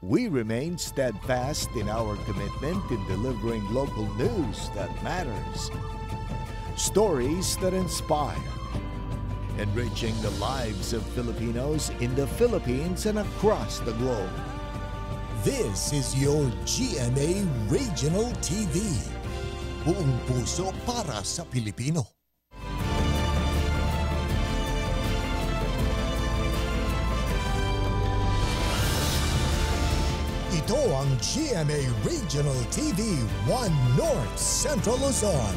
We remain steadfast in our commitment in delivering local news that matters. Stories that inspire. Enriching the lives of Filipinos in the Philippines and across the globe. This is your GMA Regional TV. Buong puso para sa Pilipino. Ito ang GMA Regional TV 1 North Central Luzon.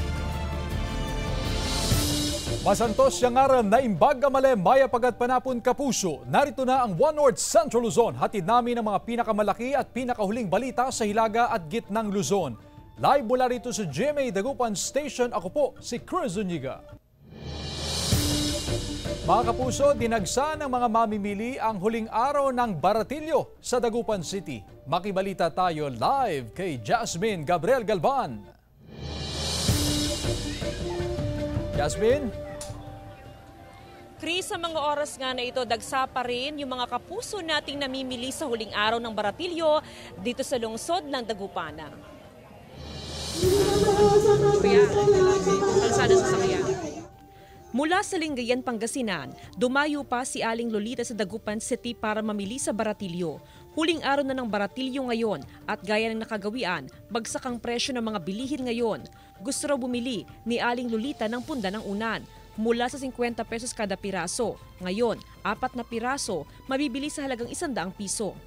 Masantos siyang aram na imbag gamale maya pagat panapon kapuso. Narito na ang 1 North Central Luzon. Hatid namin ang mga pinakamalaki at pinakahuling balita sa Hilaga at Gitnang Luzon. Live mula rito sa GMA Dagupan Station, ako po si Cruz Zuniga. Mga kapuso, dinagsa ng mga mamimili ang huling araw ng Baratilyo sa Dagupan City. Makibalita tayo live kay Jasmine Gabriel Galban. Jasmine? Chris, sa mga oras nga na ito, dagsa pa rin yung mga kapuso nating namimili sa huling araw ng Baratilyo dito sa lungsod ng Dagupan. Kalsada sa Sakayan. Mula sa Lingayen, Pangasinan, dumayo pa si Aling Lolita sa Dagupan City para mamili sa Baratilyo. Huling araw na ng Baratilyo ngayon at gaya ng nakagawian, bagsak ang presyo ng mga bilihin ngayon. Gusto raw bumili ni Aling Lolita ng punda ng unan mula sa 50 pesos kada piraso. Ngayon, 4 na piraso, mabibili sa halagang 100 piso.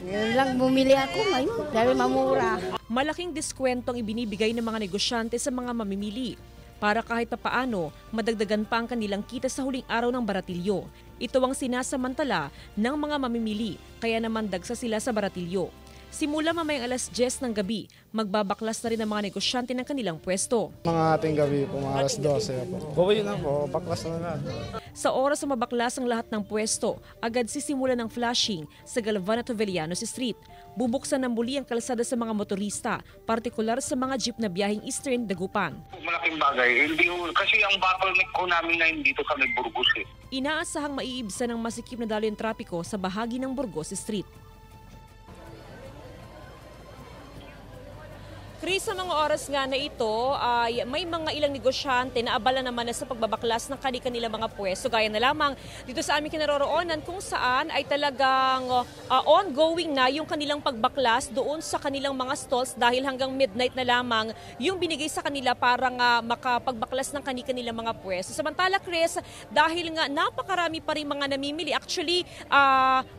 Ngayon lang bumili ako ngayon dahil mamura. Malaking diskwento ang ibinibigay ng mga negosyante sa mga mamimili para kahit papaano madagdagan pa ang kanilang kita sa huling araw ng Baratilyo. Ito ang sinasamantala ng mga mamimili, kaya naman dagsa sila sa Baratilyo. Simula mamayang alas 10 ng gabi, magbabaklas na rin ang mga negosyante ng kanilang pwesto. Mga ating gabi po, mga alas 12 po. Buwi na po, baklas na lahat. Sa oras na mabaklas ang lahat ng pwesto, agad sisimula ng flashing sa Galvan at Jovellanos Street. Bubuksan ng muli ang kalsada sa mga motorista, partikular sa mga jeep na biyaheng Eastern Dagupan. Malaking bagay, hindi kasi ang bottleneck ko namin na dito sa Burgos eh. Inaasahang maiibsan ng masikip na daloy ng trapiko sa bahagi ng Burgos Street. Chris, sa mga oras nga na ito, ay may mga ilang negosyante na abala naman na sa pagbabaklas ng kanilang mga pwesto. Gaya na lamang dito sa aming kinaroroonan kung saan ay talagang ongoing na yung kanilang pagbaklas doon sa kanilang mga stalls dahil hanggang midnight na lamang yung binigay sa kanila para nga makapagbaklas ng kanilang mga pwesto. Samantala, Chris, dahil nga napakarami pa rin mga namimili, actually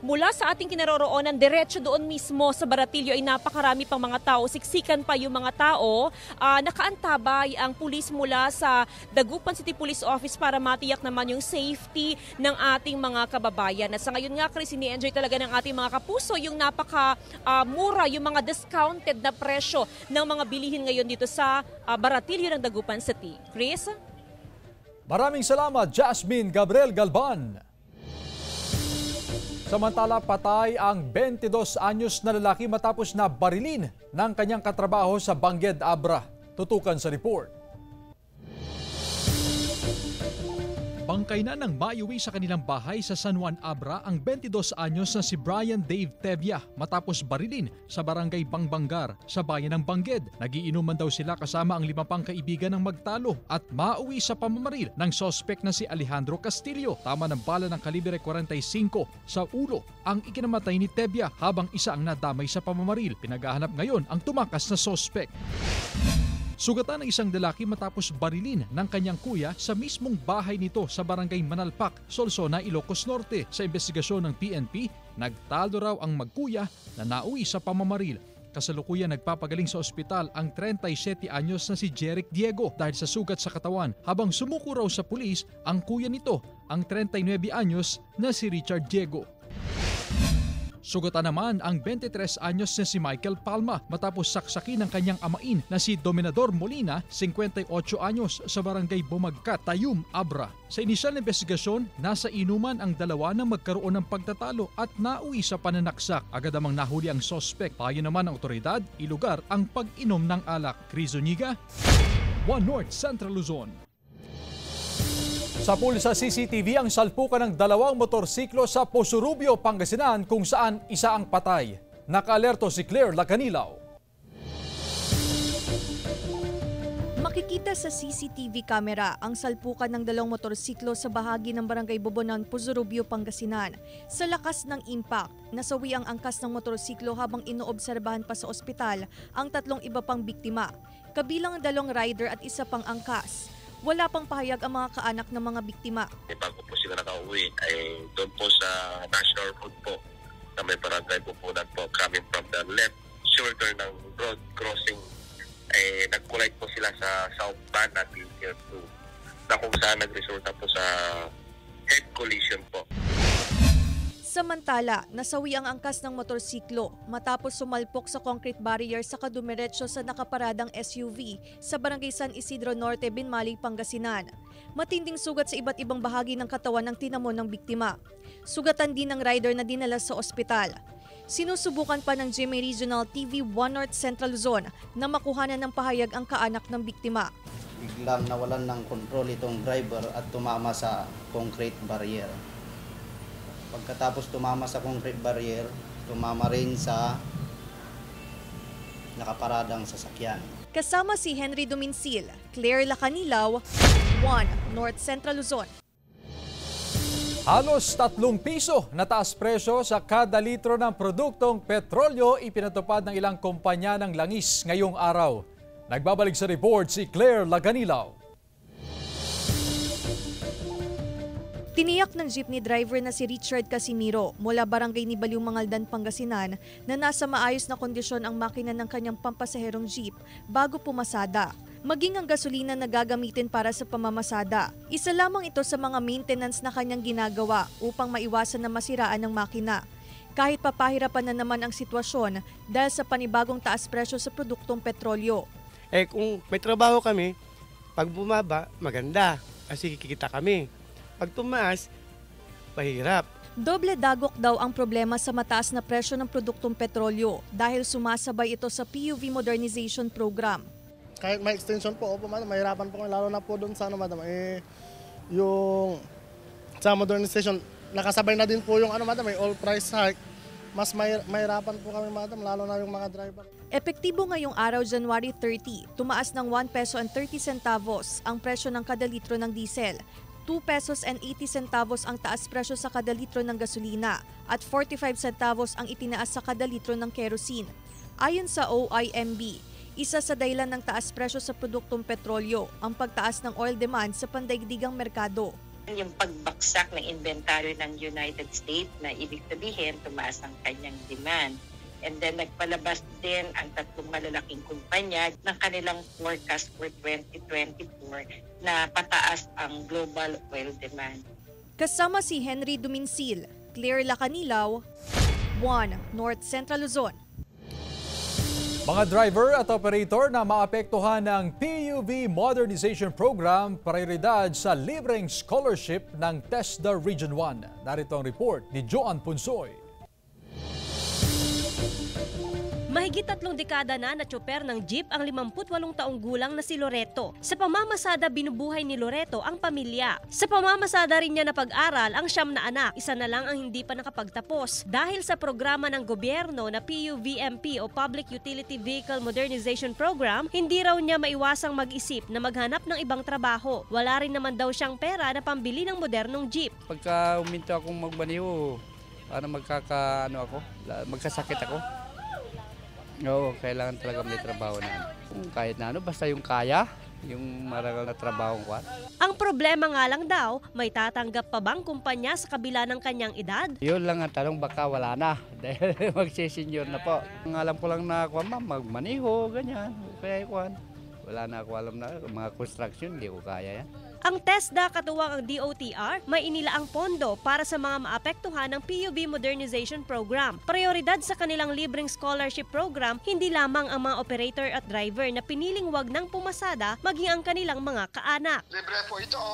mula sa ating kinaroroonan, diretso doon mismo sa Baratilyo ay napakarami pang mga tao. Siksikan pa yung mga tao, nakaantabay ang pulis mula sa Dagupan City Police Office para matiyak naman yung safety ng ating mga kababayan. At sa ngayon nga, Chris, ini-enjoy talaga ng ating mga kapuso yung napaka-mura, yung mga discounted na presyo ng mga bilihin ngayon dito sa Baratilyo ng Dagupan City. Chris? Maraming salamat, Jasmine Gabriel Galban. Samantala, patay ang 22 anyos na lalaki matapos na barilin ng kanyang katrabaho sa Bangged, Abra. Tutukan sa report. Bangkay na nang maiuwi sa kanilang bahay sa San Juan, Abra ang 22 anyos na si Brian Dave Tevya matapos barilin sa barangay Bangbanggar sa bayan ng Bangged. Nagiinuman daw sila kasama ang 5 pang kaibigan ng magtalo at mauwi sa pamamaril ng sospek na si Alejandro Castillo. Tama ng bala ng kalibre 45 sa ulo ang ikinamatay ni Tevya habang isa ang nadamay sa pamamaril. Pinaghahanap ngayon ang tumakas na sospek. Sugatan ng isang lalaki matapos barilin ng kanyang kuya sa mismong bahay nito sa barangay Manalpak, Solsona, Ilocos Norte. Sa investigasyon ng PNP, nagtalo raw ang magkuya na nauwi sa pamamaril. Kasalukuyan nagpapagaling sa ospital ang 37 anyos na si Jeric Diego dahil sa sugat sa katawan, habang sumuko raw sa pulis ang kuya nito, ang 39 anyos na si Richard Diego. Sugatan naman ang 23 anyos na si Michael Palma matapos saksakin ng kanyang amain na si Dominador Molina, 58 anyos, sa barangay Bumagkat, Tayum, Abra. Sa inisyal na investigasyon, nasa inuman ang dalawa na magkaroon ng pagtatalo at nauwi sa pananaksak. Agad namang nahuli ang sospek. Payo naman ng otoridad, ilugar ang pag-inom ng alak. Cruz Zuniga, 1 North Central Luzon. Sa pool sa CCTV ang salpukan ng 2 motorsiklo sa Poso Rubio, Pangasinan kung saan isa ang patay. Nakaalerto si Claire Lacanilaw. Makikita sa CCTV camera ang salpukan ng dalawang motorsiklo sa bahagi ng Barangay Bobonan, Puzurubio, Pangasinan. Sa lakas ng impact, nasawi ang angkas ng motorsiklo habang inoobserbahan pa sa ospital ang tatlong iba pang biktima, kabilang ang dalawang rider at isa pang angkas. Wala pang pahayag ang mga kaanak ng mga biktima. Bago po sila nakauwi ay doon po sa National Road po na may barangay Bobonan po, coming from the left shoulder ng road crossing, nag-collide po sila sa southbound at near 2 na kung saan nagresulta po sa head collision po. Samantala, nasawi ang angkas ng motorsiklo matapos sumalpok sa concrete barrier sa kadumiretso sa nakaparadang SUV sa Barangay San Isidro Norte, Binmali, Pangasinan. Matinding sugat sa iba't ibang bahagi ng katawan ng tinamon ng biktima. Sugatan din ng rider na dinala sa ospital. Sinusubukan pa ng GMA Regional TV 1 North Central Luzon na makuhanan ng pahayag ang kaanak ng biktima. Biglang nawalan ng kontrol itong driver at tumama sa concrete barrier. Pagkatapos tumama sa concrete barrier, tumama rin sa nakaparadang sasakyan. Kasama si Henry Duminsil, Claire Lacanilaw, 1 North Central Luzon. Halos 3 piso na taas presyo sa kada litro ng produktong petrolyo ipinatupad ng ilang kumpanya ng langis ngayong araw. Nagbabalik sa report si Claire Lacanilaw. Tiniyak ng jeepney driver na si Richard Casimiro mula Barangay ni Baliw, Mangaldan, Pangasinan na nasa maayos na kondisyon ang makina ng kanyang pampasaherong jeep bago pumasada. Maging ang gasolina na gagamitin para sa pamamasada. Isa lamang ito sa mga maintenance na kanyang ginagawa upang maiwasan na masiraan ng makina. Kahit papahirapan na naman ang sitwasyon dahil sa panibagong taas presyo sa produktong petrolyo. Kung may trabaho kami, pag bumaba, maganda kasi kikita kami. Pag tumaas, mahirap. Doble dagok daw ang problema sa mataas na presyo ng produktong petrolyo dahil sumasabay ito sa PUV modernization program. Kahit may extension po, madam, mahirapan po kami, lalo na po doon sa madam, yung sa modernization, nakasabay na din po yung madam, all price hike. Mas mahirapan po kami, madam, lalo na yung mga driver. Epektibo ngayong araw, January 30, tumaas ng 1 peso and 30 centavos ang presyo ng kada litro ng diesel. 2 pesos and 80 centavos ang taas presyo sa kada litro ng gasolina at 45 centavos ang itinaas sa kada litro ng kerosene. Ayon sa OIMB, isa sa dahilan ng taas presyo sa produktong petrolyo ang pagtaas ng oil demand sa pandaigdigang merkado. Yung pagbaksak ng inventory ng United States na ibig sabihin tumaas ang kanyang demand. And then nagpalabas din ang tatlong malalaking kumpanya ng kanilang forecast for 2024 na pataas ang global oil demand. Kasama si Henry Duminsil, Claire Lacanilaw, 1 North Central Luzon. Mga driver at operator na maapektuhan ng PUV Modernization Program, prioridad sa libreng scholarship ng TESDA Region 1. Narito ang report ni Joan Punsoy. Mahigit 3 dekada na tsoper ng jeep ang 58 taong gulang na si Loreto. Sa pamamasada binubuhay ni Loreto ang pamilya. Sa pamamasada rin niya napag-aral ang 9 na anak. Isa na lang ang hindi pa nakapagtapos. Dahil sa programa ng gobyerno na PUVMP o Public Utility Vehicle Modernization Program, hindi raw niya maiwasang mag-isip na maghanap ng ibang trabaho. Wala rin naman daw siyang pera na pambili ng modernong jeep. Pagka uminto akong magbaniho, magkasakit ako. Oo, kailangan talaga may trabaho na. Kung kahit na basta yung kaya, yung marangal na trabaho ko. Ang problema nga lang daw, may tatanggap pa bang kumpanya sa kabila ng kanyang edad? Yun lang ang tanong, baka wala na. Dahil magsisenyor na po. Ang alam ko lang na magmaniho, ganyan. Kaya wala na ako alam na mga construction, hindi ko kaya yan. Ang TESDA katuwang ang DOTR, may inilaang pondo para sa mga maapektuhan ng PUV Modernization Program. Prioridad sa kanilang libreng scholarship program, hindi lamang ang mga operator at driver na piniling wag ng pumasada, maging ang kanilang mga kaanak. Libre po ito,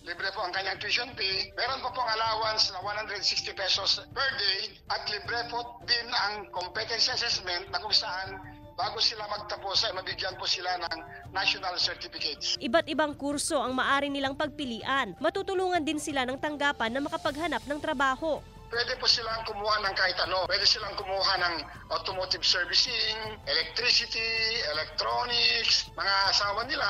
libre po ang kanyang tuition fee. Meron po pong allowance na 160 pesos per day at libre po din ang competency assessment na kung saan bago sila magtapos ay mabigyan po sila ng national certificates. Iba't ibang kurso ang maaari nilang pagpilian. Matutulungan din sila ng tanggapan na makapaghanap ng trabaho. pwede po silang kumuha ng kahit ano. Pwede silang kumuha ng automotive servicing, electricity, electronics, mga asawa nila,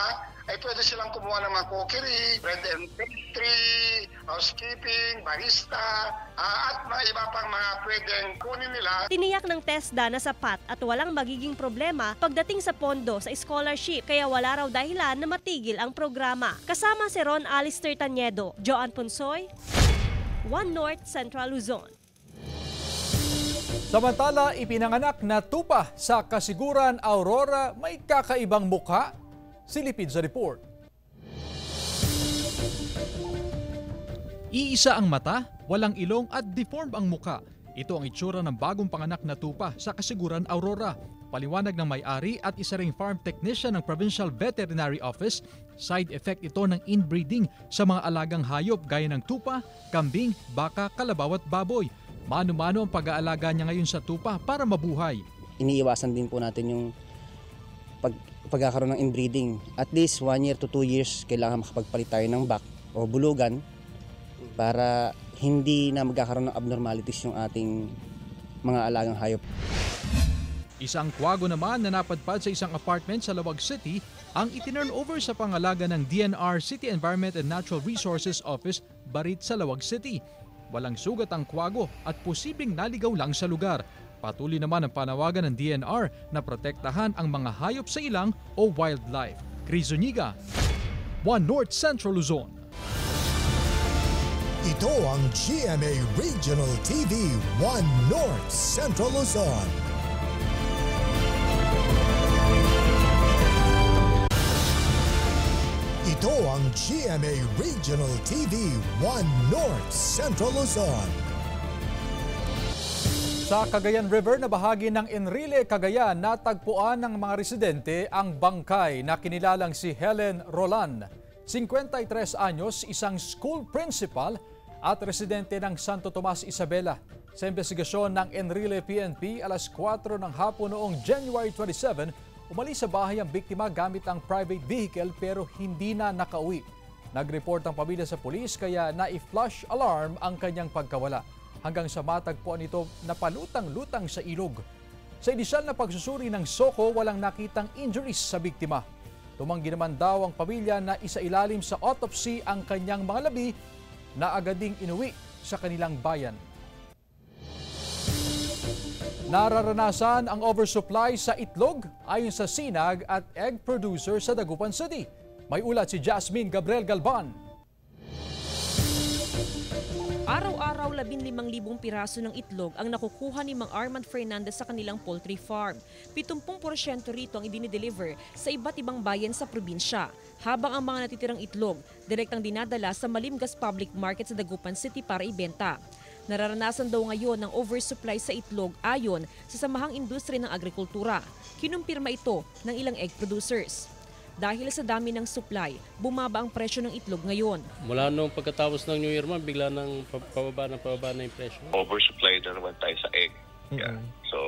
ay pwede silang kumuha ng mga cookery, bread and pastry, housekeeping, barista, at mga iba pang mga pwedeng kunin nila. Tiniyak ng TESDA na sapat at walang magiging problema pagdating sa pondo sa scholarship, kaya wala raw dahilan na matigil ang programa. Kasama si Ron Alister Taniedo, Joan Ponsoy, One North Central Luzon. Samantala, ipinanganak na tupa sa Kasiguran, Aurora, may kakaibang mukha. Silipid sa report. Iisa ang mata, walang ilong at deformed ang muka. Ito ang itsura ng bagong panganak na tupa sa Kasiguran, Aurora. Paliwanag ng may-ari at isa ring farm technician ng Provincial Veterinary Office, side effect ito ng inbreeding sa mga alagang hayop gaya ng tupa, kambing, baka, kalabaw at baboy. Mano-mano ang pag-aalaga niya ngayon sa tupa para mabuhay. Iniiwasan din po natin yung pagkakaroon ng inbreeding. At least 1 year to 2 years kailangan makapagpalit tayo ng back o bulugan para hindi na magkakaroon ng abnormalities yung ating mga alagang hayop. Isang kwago naman na napadpad sa isang apartment sa Lawag City ang itinurn over sa pangalaga ng DNR City Environment and Natural Resources Office Barit sa Lawag City. Walang sugat ang kwago at posibleng naligaw lang sa lugar. Patuloy naman ang panawagan ng DNR na protektahan ang mga hayop sa ilang o wildlife. Chris Zuniga, One North Central Luzon. Ito ang GMA Regional TV, One North Central Luzon. Ito ang GMA Regional TV, One North Central Luzon. Sa Cagayan River na bahagi ng Enrile, Cagayan, natagpuan ng mga residente ang bangkay na kinilalang si Helen Rolan. 53 anyos, isang school principal at residente ng Santo Tomas, Isabela. Sa investigasyon ng Enrile PNP, alas 4 ng hapon noong January 27, umalis sa bahay ang biktima gamit ang private vehicle pero hindi na nakauwi. Nag-report ang pamilya sa pulis kaya na-flash alarm ang kanyang pagkawala. Hanggang sa matagpuan nito na palutang-lutang sa ilog. Sa inisyal na pagsusuri ng SOCO, walang nakitang injuries sa biktima. Tumanggi naman daw ang pamilya na isailalim sa autopsy ang kanyang mga labi na agad ding inuwi sa kanilang bayan. Nararanasan ang oversupply sa itlog ayon sa sinag at egg producer sa Dagupan City. May ulat si Jasmine Gabriel Galban. Araw-araw 15,000 piraso ng itlog ang nakukuha ni Mang Armand Fernandez sa kanilang poultry farm. 70% rito ang idinideliver sa iba't ibang bayan sa probinsya. Habang ang mga natitirang itlog, direktang dinadala sa Malimgas Public Market sa Dagupan City para ibenta. Nararanasan daw ngayon ng oversupply sa itlog ayon sa Samahang Industriya ng Agrikultura. Kinumpirma ito ng ilang egg producers. Dahil sa dami ng supply, bumaba ang presyo ng itlog ngayon. Mula nung pagkatapos ng New Year, bigla nang pababa na yung presyo. Oversupply na naman tayo sa egg. Yeah. So,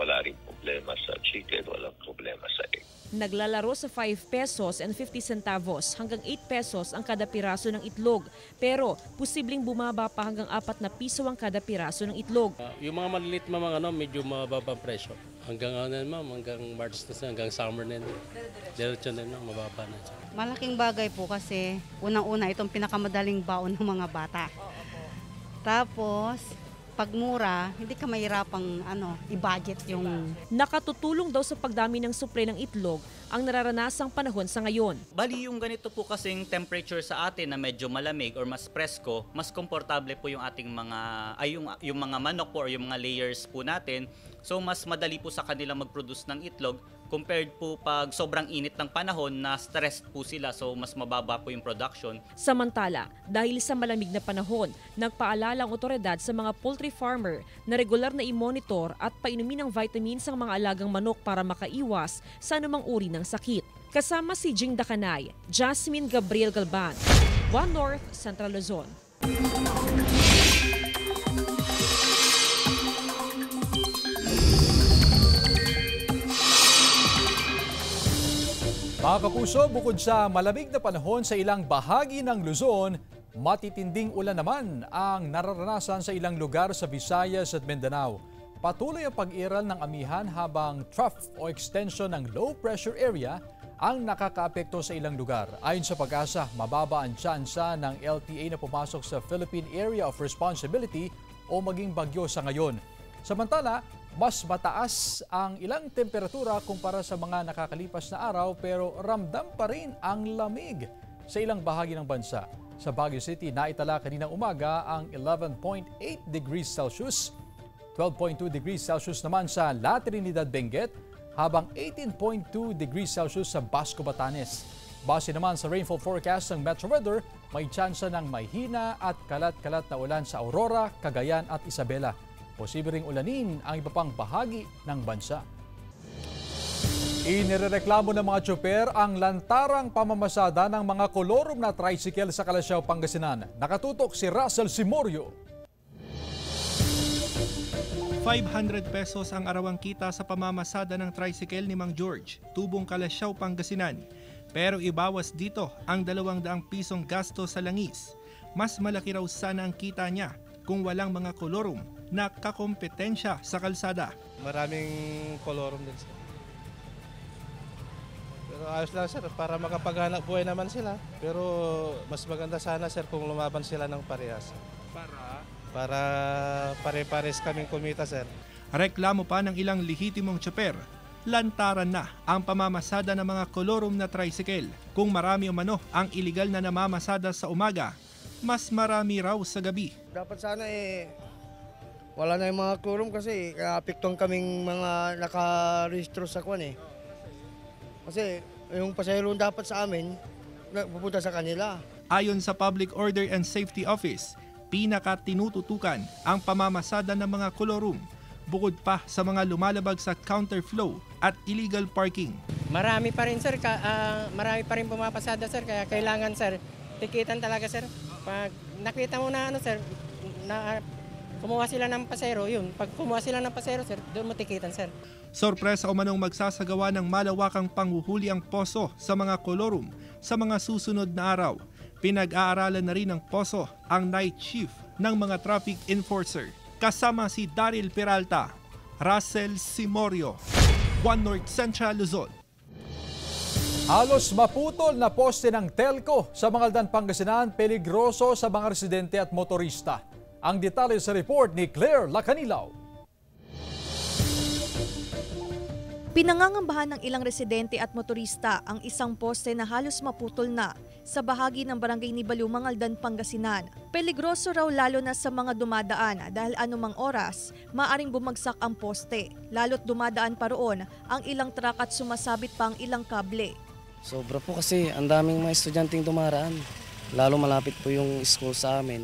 wala rin problema sa chicken, walang problema sa egg. Naglalaro sa 5 pesos and 50 centavos hanggang 8 pesos ang kada piraso ng itlog. Pero posibleng bumaba pa hanggang 4 na piso ang kada piraso ng itlog. Yung mga maliliit mga medyo mababa ang presyo. Hanggang hanggang March na hanggang summer na diretso na mababa na. Malaking bagay po kasi unang-una itong pinakamadaling baon ng mga bata. Tapos pag mura, hindi ka mahirapang i-budget yung... Nakatutulong daw sa pagdami ng supply ng itlog ang nararanasang panahon sa ngayon. Bali yung ganito po kasing temperature sa atin na medyo malamig or mas presko, mas komportable po yung ating yung mga manok po or yung mga layers po natin. So mas madali po sa kanila mag-produce ng itlog compared po pag sobrang init ng panahon na stressed po sila, so mas mababa po yung production. Samantala, dahil sa malamig na panahon, nagpaalala ang otoridad sa mga poultry farmer na regular na i-monitor at painumin ng vitamins ang mga alagang manok para makaiwas sa anumang uri ng sakit. Kasama si Jing Dakanay, Jasmine Gabriel Galban, One North Central Luzon. Mga kapuso, bukod sa malamig na panahon sa ilang bahagi ng Luzon, Matitinding ulan naman ang nararanasan sa ilang lugar sa Visayas at Mindanao. Patuloy ang pag-iral ng amihan habang trough o extension ng low pressure area ang nakakaapekto sa ilang lugar. Ayon sa Pag-asa, mababa ang tsansa ng LTA na pumasok sa Philippine Area of Responsibility o maging bagyo sa ngayon. Samantala, mas mataas ang ilang temperatura kumpara sa mga nakakalipas na araw pero ramdam pa rin ang lamig sa ilang bahagi ng bansa. Sa Baguio City, naitala kaninang umaga ang 11.8 degrees Celsius, 12.2 degrees Celsius naman sa La Trinidad, Benguet, habang 18.2 degrees Celsius sa Basco, Batanes. Base naman sa rainfall forecast ng Metro Weather, may tsansa ng mahina at kalat-kalat na ulan sa Aurora, Cagayan at Isabela. Posible ring ulanin ang iba pang bahagi ng bansa. Inirereklamo ng mga tsoper ang lantarang pamamasada ng mga kolorum na tricycle sa Calasiao, Pangasinan. Nakatutok si Russell Simorio. 500 pesos ang arawang kita sa pamamasada ng tricycle ni Mang George, Tubong, Calasiao, Pangasinan. Pero ibawas dito ang 200 pisong gasto sa langis. Mas malaki raw sana ang kita niya kung walang mga kolorum na kakompetensya sa kalsada. Maraming kolorum din sir. Pero ayos lang sir, para makapaghanap buhay naman sila. Pero mas maganda sana sir kung lumaban sila ng parehas. Para pare-pares kaming kumita sir. Reklamo pa ng ilang lehitimong tsoper. Lantaran na ang pamamasada ng mga kolorum na tricycle. Kung marami umano ang iligal na namamasada sa umaga, mas marami raw sa gabi. Dapat sana wala na yung mga kolorum kasi apektuhan kaming mga nakarehistro sa kwan eh. Kasi yung pasahero dapat sa amin, pupunta sa kanila. Ayon sa Public Order and Safety Office, pinaka-tinututukan ang pamamasada ng mga kolorum bukod pa sa mga lumalabag sa counterflow at illegal parking. Marami pa rin sir, marami pa rin pumapasada sir, kaya kailangan sir, tikitan talaga sir. Pag nakita mo na sir, na kumuha sila ng pasero, yun. Pag kumuha sila ng pasero sir, doon mo tikitan sir. Sorpresa umanong magsasagawa ng malawakang panghuhuli ang poso sa mga kolorum sa mga susunod na araw. Pinag-aaralan na rin ng poso ang night shift ng mga traffic enforcer. Kasama si Daryl Peralta, Russell Simorio, One North Central Luzon. Halos maputol na poste ng telco sa Mangaldan, Pangasinan, peligroso sa mga residente at motorista. Ang detalye sa report ni Claire Lacanilaw. Pinangangambahan ng ilang residente at motorista ang isang poste na halos maputol na sa bahagi ng barangay ni Baliw, Mangaldan, Pangasinan. Peligroso raw lalo na sa mga dumadaan dahil anumang oras maaring bumagsak ang poste. Lalo't dumadaan pa roon ang ilang truck at sumasabit pa ang ilang kable. Sobra po kasi ang daming mga estudyanteng dumaraan. Lalo malapit po yung school sa amin.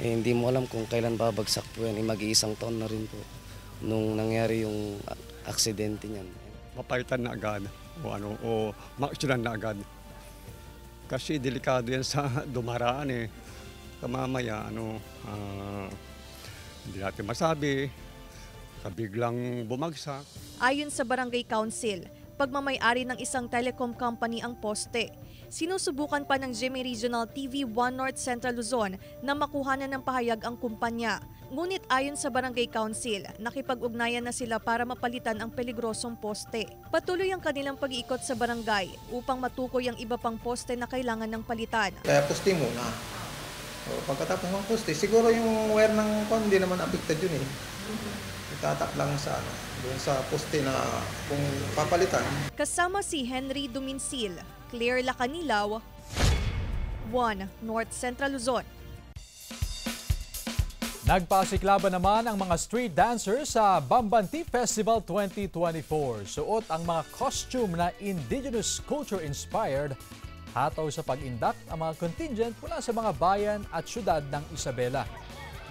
Hindi mo alam kung kailan babagsak po yan. Mag-iisang taon na rin po nung nangyari yung aksidente niyan. Mapalitan na agad o ma-accident na agad. Kasi delikado yan sa dumaraan eh. Kamamaya hindi natin masabi, biglang bumagsak. Ayon sa Barangay Council, pagmamay-ari ng isang telecom company ang poste. Sinusubukan pa ng GMA Regional TV One North Central Luzon na makuhanan ng pahayag ang kumpanya. Ngunit ayon sa Barangay Council, nakipag-ugnayan na sila para mapalitan ang peligrosong poste. Patuloy ang kanilang pag-iikot sa barangay upang matukoy ang iba pang poste na kailangan ng palitan. Kaya poste muna. Pagkatapos ng poste, siguro yung wire ng hindi naman affected yun eh. Itatak lang sa doon sa poste na kung papalitan. Kasama si Henry Duminsil, Claire Lacanilaw, One North Central Luzon. Nagpasiklaban naman ang mga street dancers sa Bambanti Festival 2024. Suot ang mga costume na indigenous culture-inspired. Hataw sa pag-induct ang mga contingent mula sa mga bayan at syudad ng Isabela.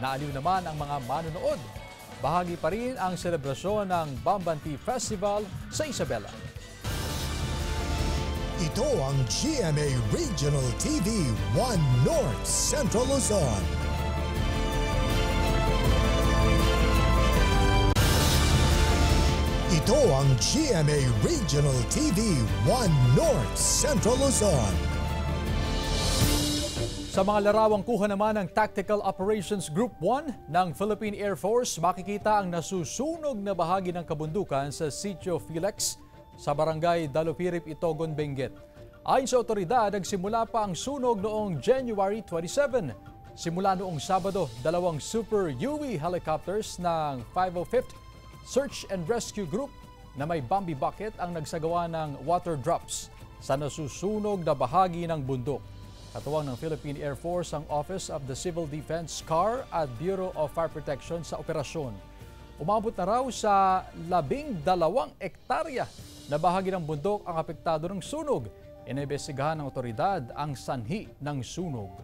Naaliw naman ang mga manonood. Bahagi pa rin ang selebrasyon ng Bambanti Festival sa Isabela. Ito ang GMA Regional TV One North Central Luzon. Ito ang GMA Regional TV One North Central Luzon. Sa mga larawang kuha naman ng Tactical Operations Group 1 ng Philippine Air Force, makikita ang nasusunog na bahagi ng kabundukan sa Sitio Felix sa barangay Dalupirip, Itogon, Benguet. Ayon sa otoridad, nagsimula pa ang sunog noong January 27. Simula noong Sabado, 2 Super UV helicopters ng 505th Search and Rescue Group na may Bambi bucket ang nagsagawa ng water drops sa nasusunog na bahagi ng bundok. Katuwang ng Philippine Air Force ang Office of the Civil Defense CAR at Bureau of Fire Protection sa operasyon. Umabot na raw sa 12 ektarya na bahagi ng bundok ang apektado ng sunog. Inimbestigahan ng otoridad ang sanhi ng sunog.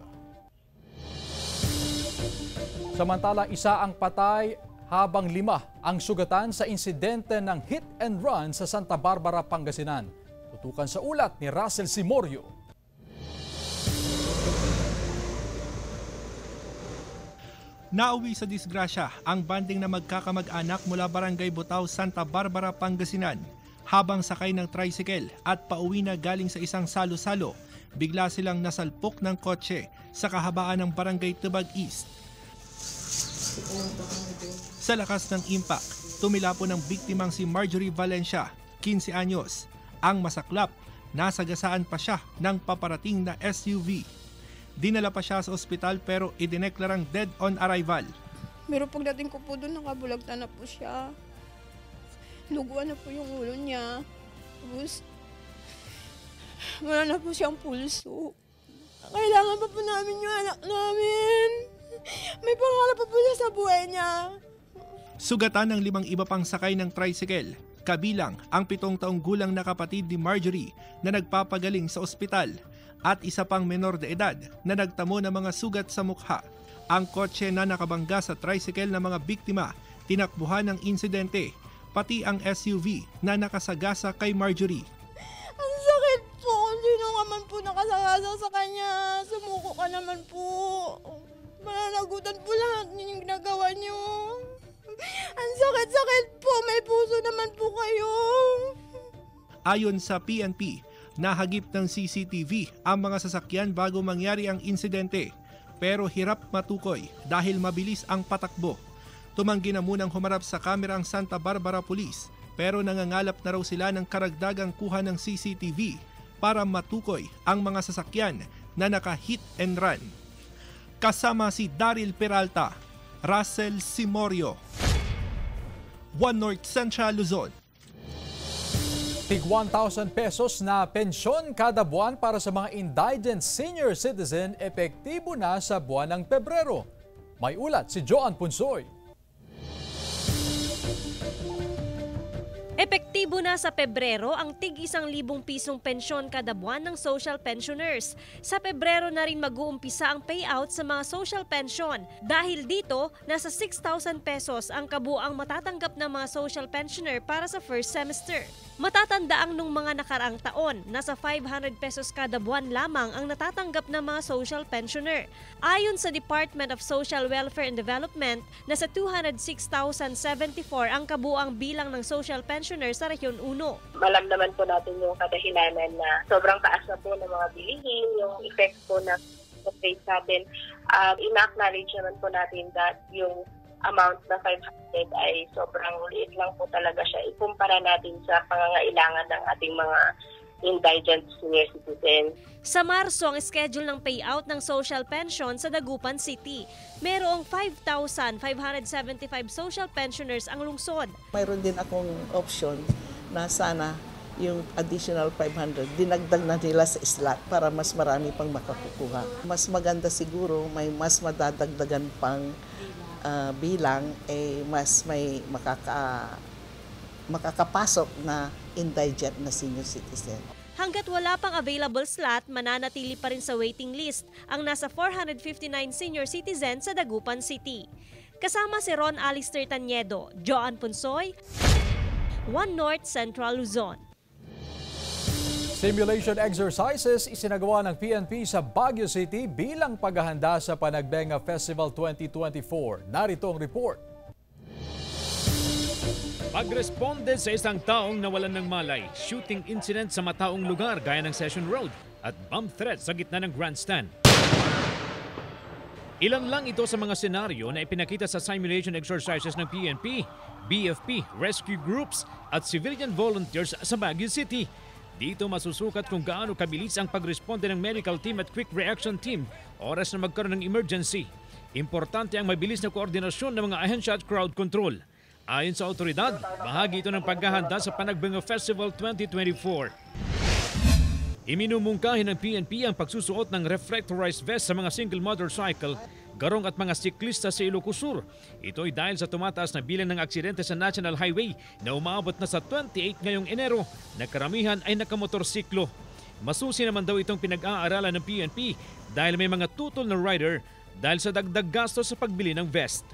Samantala, isa ang patay habang 5 ang sugatan sa insidente ng hit and run sa Santa Barbara, Pangasinan. Tutukan sa ulat ni Russell Simorio. Nauwi sa disgrasya ang banding na magkakamag-anak mula Barangay Butaw, Santa Barbara, Pangasinan. Habang sakay ng tricycle at pauwi na galing sa isang salo-salo, bigla silang nasalpok ng kotse sa kahabaan ng Barangay Tubag East. Sa lakas ng impact, tumilapon ng biktimang si Marjorie Valencia, 15 anyos. Ang masaklap, nasagasaan pa siya ng paparating na SUV. Dinala pa siya sa ospital pero idineklarang dead on arrival. Pero pagdating ko po doon, nakabulagta na po siya. Luguan na po yung ulo niya. Tapos, wala na po siyang pulso. Kailangan pa po namin yung anak namin. May pangarap pa po siya sa buhay niya. Sugatan ng 5 iba pang sakay ng tricycle. Kabilang ang 7 taong gulang na kapatid ni Marjorie na nagpapagaling sa ospital. At isa pang menor de edad na nagtamo ng mga sugat sa mukha. Ang kotse na nakabangga sa tricycle ng mga biktima, tinakbuhan ng insidente, pati ang SUV na nakasagasa kay Marjorie. Ang sakit po, sino naman po nakasagasa sa kanya? Sumuko ka naman po. Mananagutan po lahat yung ginagawa niyo. Ang sakit-sakit po, may puso naman po kayo. Ayon sa PNP, nahagip ng CCTV ang mga sasakyan bago mangyari ang insidente, pero hirap matukoy dahil mabilis ang patakbo. Tumanggi na munang humarap sa kamera ang Santa Barbara Police, pero nangangalap na raw sila ng karagdagang kuha ng CCTV para matukoy ang mga sasakyan na naka-hit and run. Kasama si Daryl Peralta, Russell Simorio, One North Central Luzon. Tig 1,000 pesos na pensyon kada buwan para sa mga indigent senior citizen epektibo na sa buwan ng Pebrero. May ulat si Joan Punsoy. Epektibo na sa Pebrero ang tig 1,000 pisong pensyon kada buwan ng social pensioners. Sa Pebrero na rin mag-uumpisa ang payout sa mga social pension. Dahil dito, nasa 6,000 pesos ang kabuang matatanggap ng mga social pensioner para sa first semester. Matatandaang nung mga nakaraang taon, nasa 500 pesos kada buwan lamang ang natatanggap ng mga social pensioner. Ayon sa Department of Social Welfare and Development, nasa 206,074 ang kabuang bilang ng social pensioner sa Rehiyon 1. Alam naman po natin yung kadahilanan na sobrang taas na po ng mga bilihin, yung effect po na face natin. Ina-acknowledge naman po natin that yung amount na 500 ay sobrang liit lang po talaga siya. Ikumpara natin sa pangangailangan ng ating mga indigent senior citizens. Sa Marso, ang schedule ng payout ng social pension sa Dagupan City. Merong 5,575 social pensioners ang lungsod. Mayroon din akong option na sana yung additional 500, dinagdag na nila sa slot para mas marami pang makakukuha. Mas maganda siguro, may mas madadagdagan pang bilang, mas may makakapasok na indigent na senior citizen. Hanggat wala pang available slot, mananatili pa rin sa waiting list ang nasa 459 senior citizens sa Dagupan City. Kasama si Ron Alister Tanyedo, Joan Punsoy, One North Central Luzon. Simulation exercises isinagawa ng PNP sa Baguio City bilang paghahanda sa Panagbenga Festival 2024. Narito ang report. Pagresponde sa isang taong nawalan ng malay, shooting incident sa mataong lugar gaya ng Session Road at bomb threat sa gitna ng grandstand. Ilan lang ito sa mga senaryo na ipinakita sa simulation exercises ng PNP, BFP, rescue groups at civilian volunteers sa Baguio City. Dito masusukat kung gaano kabilis ang pagresponde ng medical team at quick reaction team oras na magkaroon ng emergency. Importante ang mabilis na koordinasyon ng mga ahensya at crowd control. Ayon sa otoridad, bahagi ito ng paghahanda sa Panagbenga Festival 2024. Iminumungkahi ng PNP ang pagsusuot ng reflectorized vest sa mga single motorcycle, garong at mga siklista sa Ilocos Sur. Ito ay dahil sa tumataas na bilang ng aksidente sa National Highway na umabot na sa 28 ngayong Enero, na karamihan ay nakamotorsiklo. Masusi naman daw itong pinag-aaralan ng PNP dahil may mga tutol na rider dahil sa dagdag gasto sa pagbili ng vest.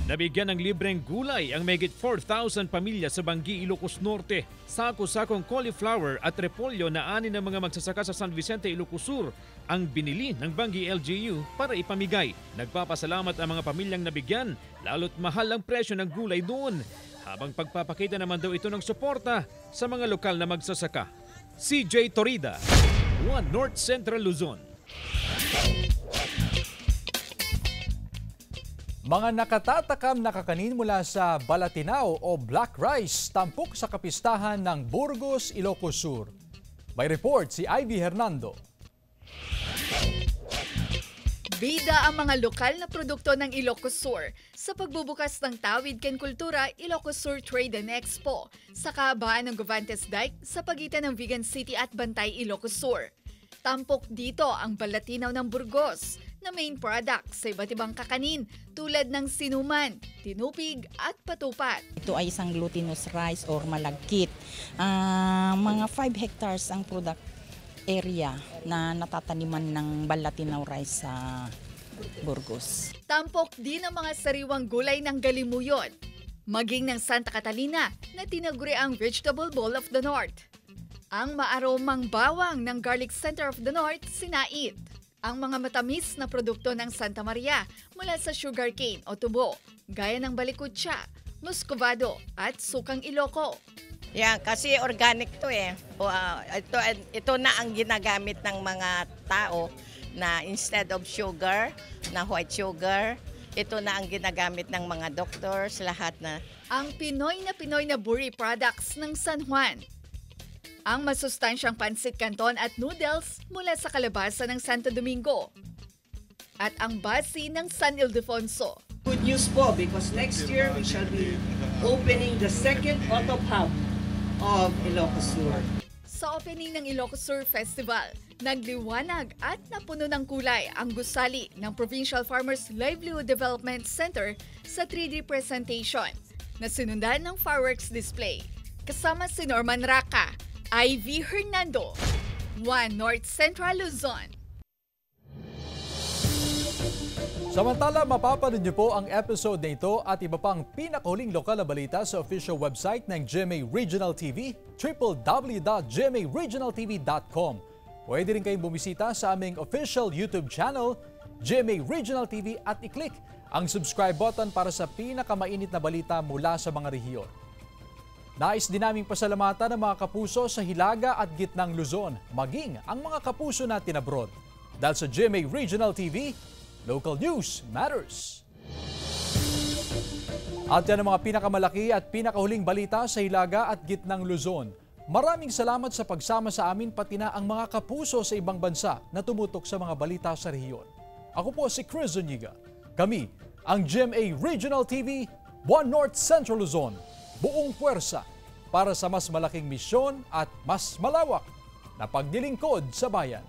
Nabigyan ng libreng gulay ang mahigit 4,000 pamilya sa Banggi, Ilocos Norte. Sako-sakong cauliflower at repolyo na ani ng mga magsasaka sa San Vicente, Ilocos Sur ang binili ng Banggi LGU para ipamigay. Nagpapasalamat ang mga pamilyang nabigyan, lalo't mahal ang presyo ng gulay doon. Habang pagpapakita naman daw ito ng suporta sa mga lokal na magsasaka. CJ Torida, One North Central Luzon. Mga nakatatakam na kakanin mula sa Balatinao o Black Rice tampok sa kapistahan ng Burgos, Ilocos Sur. May report si Ivy Hernando. Bida ang mga lokal na produkto ng Ilocos Sur sa pagbubukas ng Tawid Ken Kultura Ilocos Sur Trade and Expo sa kahabaan ng Govantes Dike sa pagitan ng Vigan City at Bantay, Ilocos Sur. Tampok dito ang Balatinao ng Burgos na main product sa iba't ibang kakanin tulad ng sinuman, tinupig at patupat. Ito ay isang glutinous rice or malagkit. Mga 5 hectares ang product area na natataniman ng Balatinao rice sa Burgos. Tampok din ang mga sariwang gulay ng Galimuyon, maging ng Santa Catalina na tinaguri ang Vegetable Bowl of the North. Ang maaromang bawang ng Garlic Center of the North, Sinait. Ang mga matamis na produkto ng Santa Maria mula sa sugarcane o tubo, gaya ng balikutsa, muscovado at sukang Iloco. Yeah, kasi organic to eh. Ito na ang ginagamit ng mga tao na instead of sugar, na white sugar, ito na ang ginagamit ng mga doctors, lahat na. Ang Pinoy na Buri products ng San Juan. Ang masustansyang pansit canton at noodles mula sa kalabasa ng Santo Domingo. At ang basi ng San Ildefonso. Good news po because next year we shall be opening the second auto hub of Ilocos Sur. Sa opening ng Ilocos Sur Festival, nagliwanag at napuno ng kulay ang gusali ng Provincial Farmers Livelihood Development Center sa 3D presentation na sinundan ng fireworks display. Kasama si Norman Raca, Ivy Hernando, One North Central Luzon. Samantala, mapapanood niyo po ang episode na ito at iba pang pinakahuling lokal na balita sa official website ng GMA Regional TV, www.gmaregionaltv.com. Pwede rin kayong bumisita sa aming official YouTube channel, GMA Regional TV, at i-click ang subscribe button para sa pinakamainit na balita mula sa mga rehiyon. Nais din naming pasalamatan ang mga kapuso sa Hilaga at Gitnang Luzon, maging ang mga kapuso natin abroad. Dahil sa GMA Regional TV, local news matters. At yan ang mga pinakamalaki at pinakahuling balita sa Hilaga at Gitnang Luzon. Maraming salamat sa pagsama sa amin pati na ang mga kapuso sa ibang bansa na tumutok sa mga balita sa rehiyon. Ako po si Chris Zuniga. Kami ang GMA Regional TV, One North Central Luzon. Buong puwersa para sa mas malaking misyon at mas malawak na paglilingkod sa bayan.